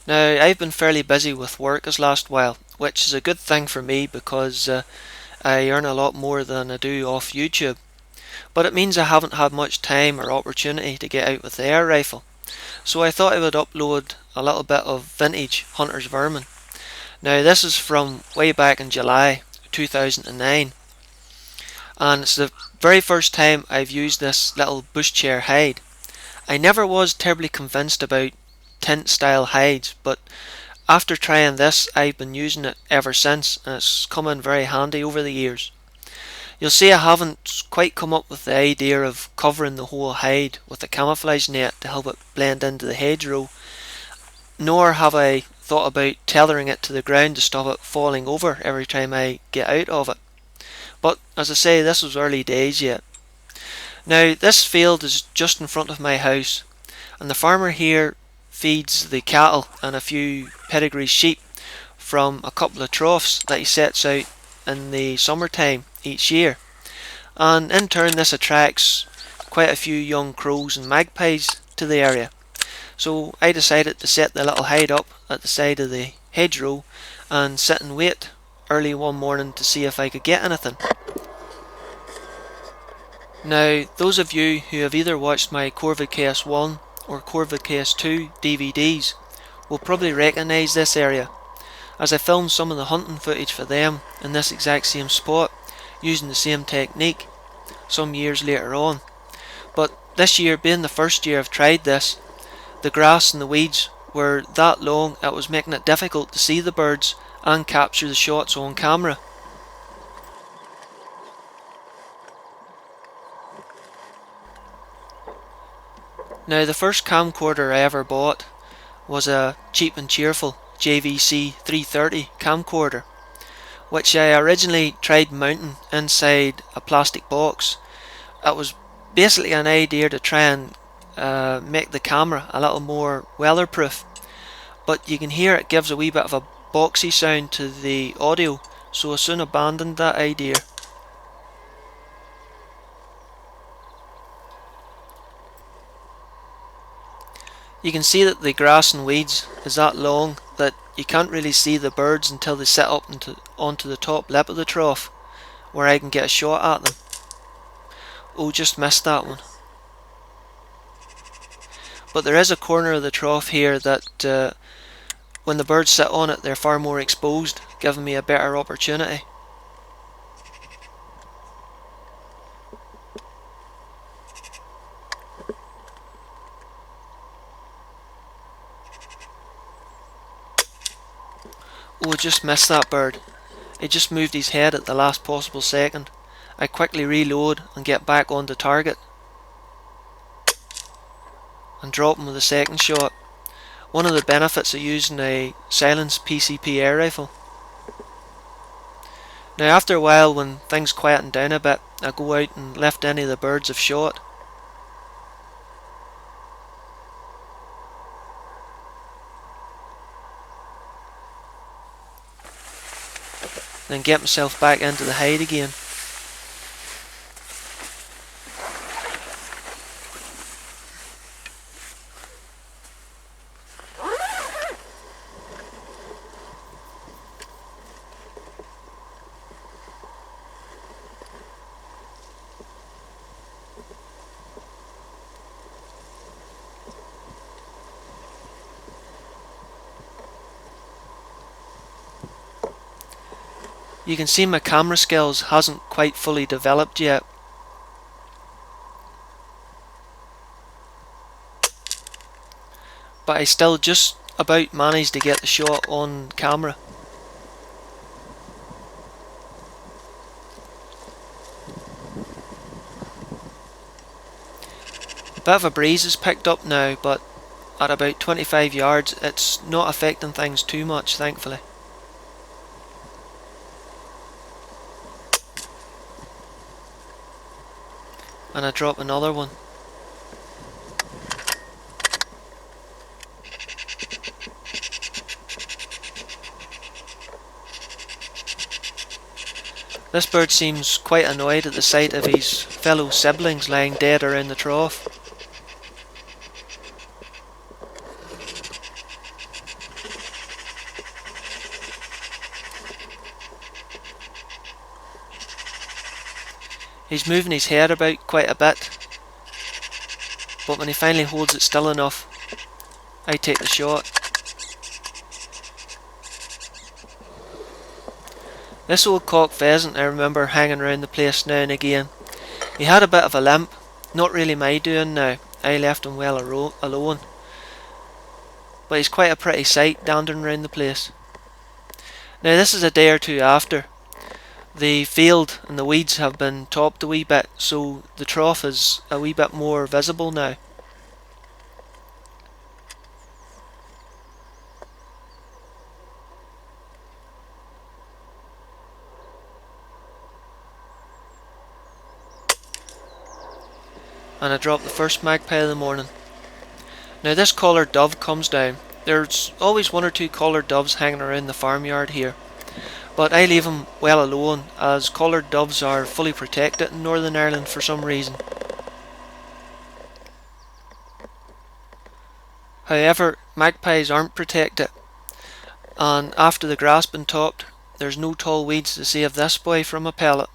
Now, I've been fairly busy with work this last while, which is a good thing for me because I earn a lot more than I do off YouTube. But it means I haven't had much time or opportunity to get out with the air rifle. So I thought I would upload a little bit of vintage HuntersVermin. Now, this is from way back in July 2009, and it's the very first time I've used this little bushchair hide. I never was terribly convinced about tent style hides, but after trying this I've been using it ever since, and it's come in very handy over the years. You'll see I haven't quite come up with the idea of covering the whole hide with a camouflage net to help it blend into the hedgerow, nor have I thought about tethering it to the ground to stop it falling over every time I get out of it. But as I say, this was early days yet. Now, this field is just in front of my house, and the farmer here feeds the cattle and a few pedigree sheep from a couple of troughs that he sets out in the summertime each year, and in turn this attracts quite a few young crows and magpies to the area. So I decided to set the little hide up at the side of the hedgerow and sit and wait early one morning to see if I could get anything. Now, those of you who have either watched my Corvid Chaos 1 or Corvid Chaos 2 DVDs will probably recognise this area, as I filmed some of the hunting footage for them in this exact same spot using the same technique some years later on. But this year being the first year I've tried this, the grass and the weeds were that long it was making it difficult to see the birds and capture the shots on camera. Now, the first camcorder I ever bought was a cheap and cheerful JVC 330 camcorder, which I originally tried mounting inside a plastic box. It was basically an idea to try and make the camera a little more weatherproof, but you can hear it gives a wee bit of a boxy sound to the audio, so I soon abandoned that idea. You can see that the grass and weeds is that long that you can't really see the birds until they set up onto the top lip of the trough, where I can get a shot at them. Oh, just missed that one. But there is a corner of the trough here that when the birds sit on it they're far more exposed, giving me a better opportunity. Oh, I just missed that bird. He just moved his head at the last possible second. I quickly reload and get back on the target and drop him with a second shot. One of the benefits of using a silenced PCP air rifle. Now, after a while, when things quieten down a bit, I go out and lift any of the birds I've shot. Then get myself back into the hide again. You can see my camera skills hasn't quite fully developed yet. But I still just about managed to get the shot on camera. A bit of a breeze has picked up now, but at about 25 yards it's not affecting things too much, thankfully. And I drop another one. This bird seems quite annoyed at the sight of his fellow siblings lying dead around the trough. He's moving his head about quite a bit, but when he finally holds it still enough, I take the shot. This old cock pheasant I remember hanging around the place now and again. He had a bit of a limp, not really my doing now, I left him well alone. But he's quite a pretty sight dandering around the place. Now this is a day or two after. The field and the weeds have been topped a wee bit, so the trough is a wee bit more visible now. And I drop the first magpie of the morning. Now this collared dove comes down. There's always one or two collared doves hanging around the farmyard here, but I leave them well alone, as collared doves are fully protected in Northern Ireland for some reason. However, magpies aren't protected, and after the grass been topped, there's no tall weeds to save this boy from a pellet.